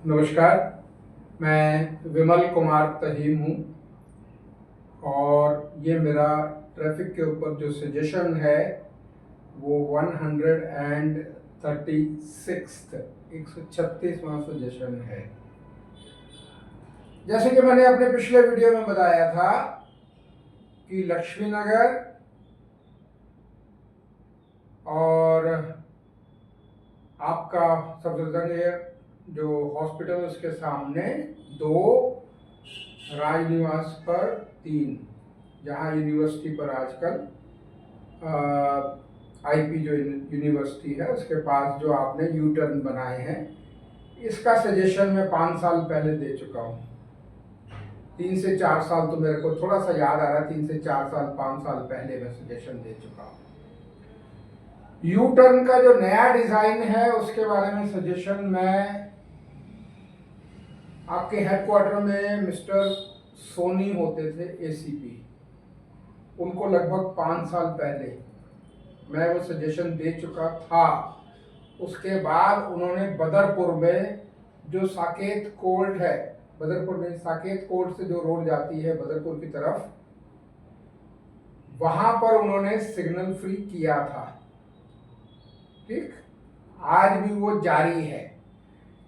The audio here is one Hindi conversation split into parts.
नमस्कार, मैं विमल कुमार तहीम हूँ और ये मेरा ट्रैफिक के ऊपर जो सजेशन है वो 136वां सजेशन है। जैसे कि मैंने अपने पिछले वीडियो में बताया था कि लक्ष्मी नगर और आपका सफदरजंग जो हॉस्पिटल उसके सामने 2, राज निवास पर 3, जहाँ यूनिवर्सिटी पर आजकल आईपी जो यूनिवर्सिटी है उसके पास जो आपने यू टर्न बनाए हैं, इसका सजेशन मैं 5 साल पहले दे चुका हूँ। 3 से 4 साल तो मेरे को थोड़ा सा याद आ रहा है, 3 से 4 साल 5 साल पहले मैं सजेशन दे चुका हूँ। यू टर्न का जो नया डिजाइन है उसके बारे में सजेशन मैं आपके हेडक्वार्टर में मिस्टर सोनी होते थे एसीपी, उनको लगभग 5 साल पहले मैं वो सजेशन दे चुका था। उसके बाद उन्होंने बदरपुर में जो साकेत कोर्ट है, बदरपुर में साकेत कोर्ट से जो रोड जाती है बदरपुर की तरफ, वहां पर उन्होंने सिग्नल फ्री किया था। ठीक, आज भी वो जारी है।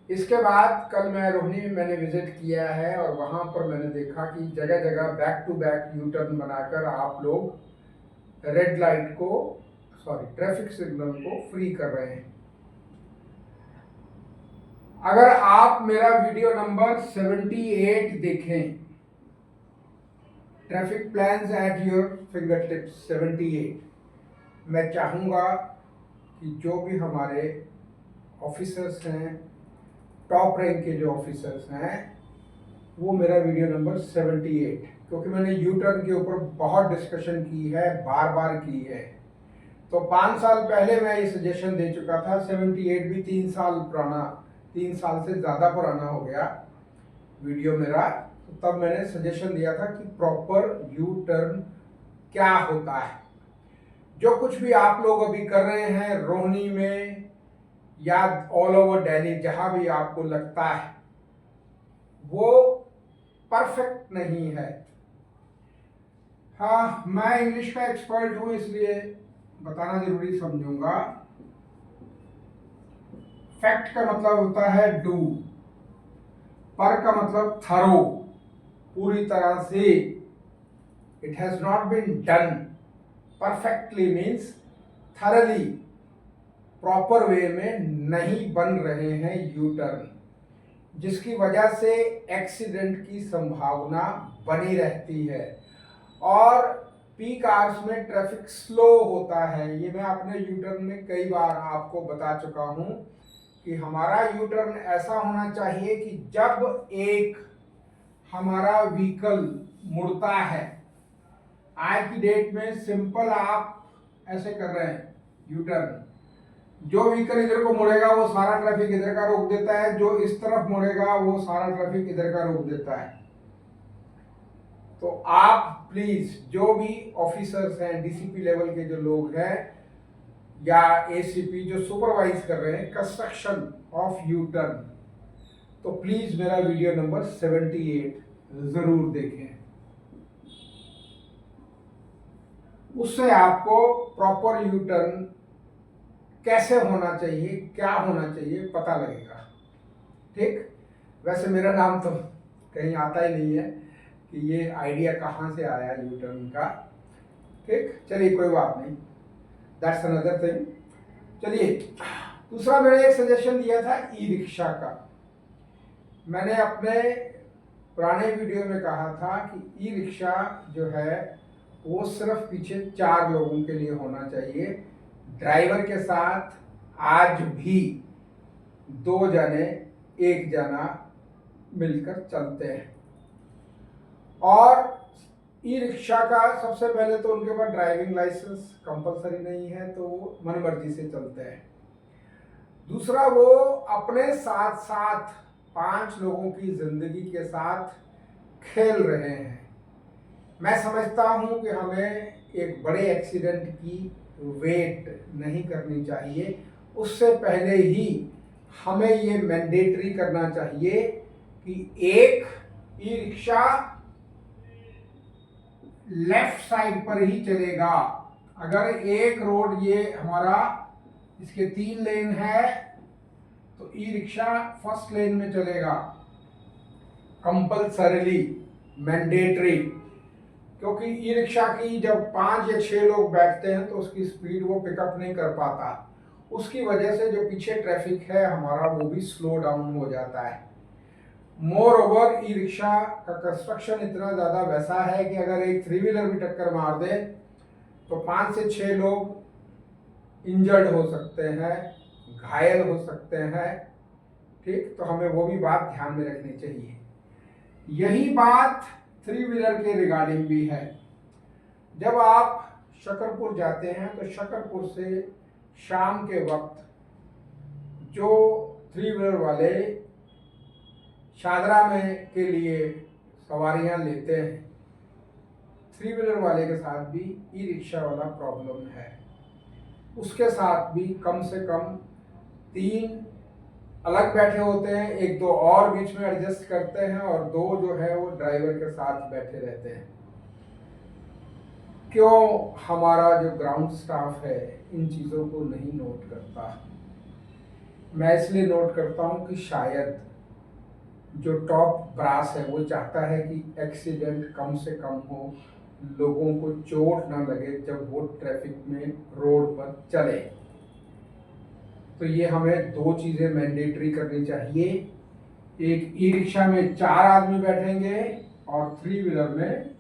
इसके बाद कल मैं रोहिणी में मैंने विजिट किया है और वहां पर मैंने देखा कि जगह जगह back to back U turn बनाकर आप लोग रेड लाइट को, ट्रैफिक सिग्नल को फ्री कर रहे हैं। अगर आप मेरा वीडियो नंबर 78 देखें, traffic plans at your finger tips 78, मैं चाहूँगा कि जो भी हमारे ऑफिसर्स हैं, टॉप रैंक के जो ऑफिसर्स हैं, वो मेरा वीडियो नंबर 78, क्योंकि मैंने यू टर्न के ऊपर बहुत डिस्कशन की है, बार बार की है। तो 5 साल पहले मैं ये सजेशन दे चुका था। 78 भी 3 साल पुराना, 3 साल से ज़्यादा पुराना हो गया वीडियो मेरा। तो तब मैंने सजेशन दिया था कि प्रॉपर यू टर्न क्या होता है। जो कुछ भी आप लोग अभी कर रहे हैं रोहिणी में या ऑल ओवर दिल्ली, जहां भी आपको लगता है वो परफेक्ट नहीं है। हाँ, मैं इंग्लिश का एक्सपर्ट हूं इसलिए बताना जरूरी समझूंगा। फैक्ट का मतलब होता है डू, पर का मतलब थरो, पूरी तरह से। It has not been done perfectly means thoroughly, proper way में नहीं बन रहे हैं यू टर्न, जिसकी वजह से एक्सीडेंट की संभावना बनी रहती है और पीक आवर्स में ट्रैफिक स्लो होता है। ये मैं अपने यू टर्न में कई बार आपको बता चुका हूं कि हमारा यू टर्न ऐसा होना चाहिए कि जब एक हमारा व्हीकल मुड़ता है, आज की डेट में सिंपल आप ऐसे कर रहे हैं यू टर्न, जो व्हीकल इधर को मुड़ेगा वो सारा ट्रैफिक इधर का रोक देता है, जो इस तरफ मुड़ेगा वो सारा ट्रैफिक इधर का रोक देता है। तो आप प्लीज, जो भी ऑफिसर्स हैं, डीसीपी लेवल के जो लोग हैं या एसीपी जो सुपरवाइज कर रहे हैं कंस्ट्रक्शन ऑफ यू टर्न, तो प्लीज मेरा वीडियो नंबर 78 जरूर देखें। उससे आपको प्रॉपर यू टर्न कैसे होना चाहिए, क्या होना चाहिए, पता लगेगा। ठीक, वैसे मेरा नाम तो कहीं आता ही नहीं है कि ये आइडिया कहाँ से आया यू टर्न का। ठीक, चलिए कोई बात नहीं, दैट्स अनदर थिंग। चलिए, दूसरा मैंने एक सजेशन दिया था ई रिक्शा का। मैंने अपने पुराने वीडियो में कहा था कि ई रिक्शा जो है वो सिर्फ पीछे 4 लोगों के लिए होना चाहिए। ड्राइवर के साथ आज भी 2 जने, 1 जना मिलकर चलते हैं। और ई रिक्शा का सबसे पहले तो उनके पास ड्राइविंग लाइसेंस कंपलसरी नहीं है, तो वो मनमर्जी से चलते हैं। दूसरा, वो अपने साथ साथ 5 लोगों की जिंदगी के साथ खेल रहे हैं। मैं समझता हूं कि हमें एक बड़े एक्सीडेंट की वेट नहीं करनी चाहिए, उससे पहले ही हमें ये मैंडेटरी करना चाहिए कि एक ई रिक्शा लेफ्ट साइड पर ही चलेगा। अगर एक रोड ये हमारा इसके 3 लेन है तो ई रिक्शा फर्स्ट लेन में चलेगा, कंपल्सरीली, मैंडेटरी। क्योंकि ई रिक्शा की जब 5 या 6 लोग बैठते हैं तो उसकी स्पीड वो पिकअप नहीं कर पाता, उसकी वजह से जो पीछे ट्रैफिक है हमारा वो भी स्लो डाउन हो जाता है। मोर ओवर ई रिक्शा का कंस्ट्रक्शन इतना ज़्यादा वैसा है कि अगर एक 3 व्हीलर भी टक्कर मार दे तो 5 से 6 लोग इंजर्ड हो सकते हैं, घायल हो सकते हैं। ठीक, तो हमें वो भी बात ध्यान में रखनी चाहिए। यही बात 3 व्हीलर के रिगार्डिंग भी है। जब आप शकरपुर जाते हैं तो शकरपुर से शाम के वक्त जो 3 व्हीलर वाले शादरा में के लिए सवारियां लेते हैं, 3 व्हीलर वाले के साथ भी ई रिक्शा वाला प्रॉब्लम है। उसके साथ भी कम से कम 3 अलग बैठे होते हैं, 1-2 और बीच में एडजस्ट करते हैं और 2 जो है वो ड्राइवर के साथ बैठे रहते हैं। क्यों हमारा जो ग्राउंड स्टाफ है इन चीज़ों को नहीं नोट करता? मैं इसलिए नोट करता हूँ कि शायद जो टॉप ब्रास है वो चाहता है कि एक्सीडेंट कम से कम हो, लोगों को चोट ना लगे जब वो ट्रैफिक में रोड पर चले। तो ये हमें 2 चीज़ें मैंडेटरी करनी चाहिए। एक ई रिक्शा में 4 आदमी बैठेंगे और 3 व्हीलर में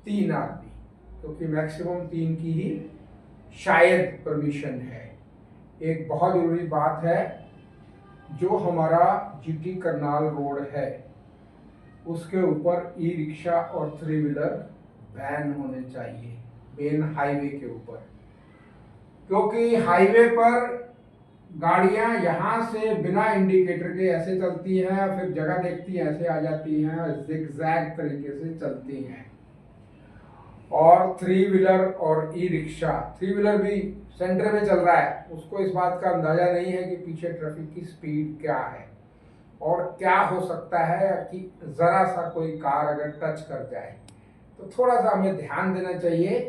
3 आदमी, क्योंकि मैक्सिमम 3 की ही शायद परमिशन है। एक बहुत ज़रूरी बात है, जो हमारा जीटी करनाल रोड है उसके ऊपर ई रिक्शा और 3 व्हीलर बैन होने चाहिए, मेन हाईवे के ऊपर। क्योंकि हाईवे पर गाड़ियां यहाँ से बिना इंडिकेटर के ऐसे चलती हैं, फिर जगह देखती हैं ऐसे आ जाती हैं, जिगजैग तरीके से चलती हैं। और 3 व्हीलर और ई रिक्शा, 3 व्हीलर भी सेंटर में चल रहा है, उसको इस बात का अंदाजा नहीं है कि पीछे ट्रैफिक की स्पीड क्या है और क्या हो सकता है कि ज़रा सा कोई कार अगर टच कर जाए। तो थोड़ा सा हमें ध्यान देना चाहिए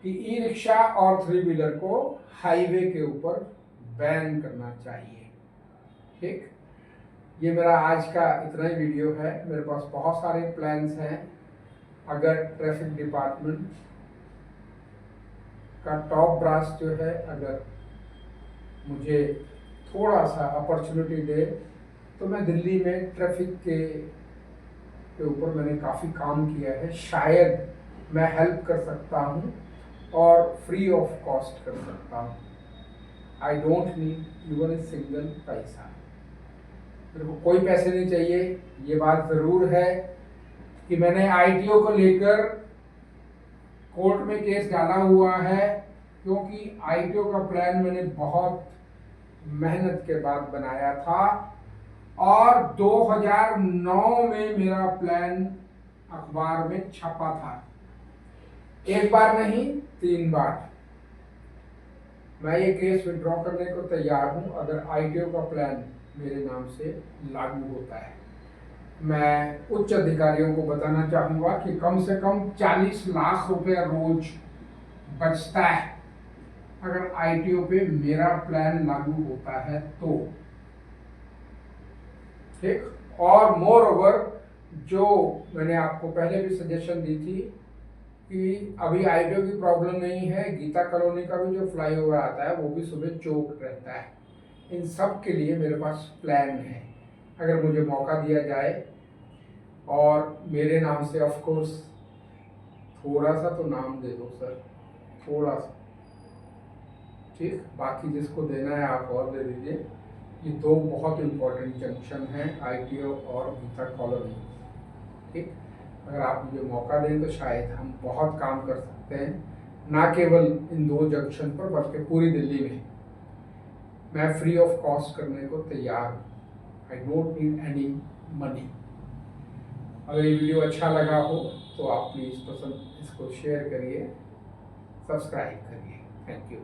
कि ई रिक्शा और 3 व्हीलर को हाईवे के ऊपर बैन करना चाहिए। ठीक, ये मेरा आज का इतना ही वीडियो है। मेरे पास बहुत सारे प्लान्स हैं। अगर ट्रैफिक डिपार्टमेंट का टॉप ब्रास जो है अगर मुझे थोड़ा सा अपॉर्चुनिटी दे तो मैं दिल्ली में ट्रैफिक के ऊपर मैंने काफ़ी काम किया है, शायद मैं हेल्प कर सकता हूँ और फ्री ऑफ कॉस्ट कर सकता हूँ। I don't need even a single पैसा, मेरे को कोई पैसे नहीं चाहिए। ये बात ज़रूर है कि मैंने आईटीओ को लेकर कोर्ट में केस डाला हुआ है, क्योंकि आईटीओ का प्लान मैंने बहुत मेहनत के बाद बनाया था और 2009 में मेरा प्लान अखबार में छपा था। 1 बार नहीं 3 बार। मैं ये केस विड्रॉ करने को तैयार हूँ अगर आईटीओ का प्लान मेरे नाम से लागू होता है। मैं उच्च अधिकारियों को बताना चाहूँगा कि कम से कम 40 लाख रुपया रोज बचता है अगर आईटीओ पे मेरा प्लान लागू होता है तो। ठीक, और मोर ओवर जो मैंने आपको पहले भी सजेशन दी थी कि अभी आईटीओ की प्रॉब्लम नहीं है, गीता कॉलोनी का भी जो फ्लाईओवर आता है वो भी सुबह चौक रहता है। इन सब के लिए मेरे पास प्लान है। अगर मुझे मौका दिया जाए और मेरे नाम से ऑफ कोर्स थोड़ा सा तो नाम दे दो सर, थोड़ा सा। ठीक, बाकी जिसको देना है आप और दे दीजिए। ये 2 बहुत इम्पोर्टेंट जंक्शन हैं, आईटीओ और गीता कॉलोनी। ठीक, अगर आप मुझे मौका दें तो शायद हम बहुत काम कर सकते हैं, ना केवल इन 2 जंक्शन पर बल्कि पूरी दिल्ली में। मैं फ्री ऑफ कॉस्ट करने को तैयार हूँ। I don't need any money. अगर ये वीडियो अच्छा लगा हो तो आप प्लीज़ पसंद इसको शेयर करिए, सब्सक्राइब करिए। Thank you.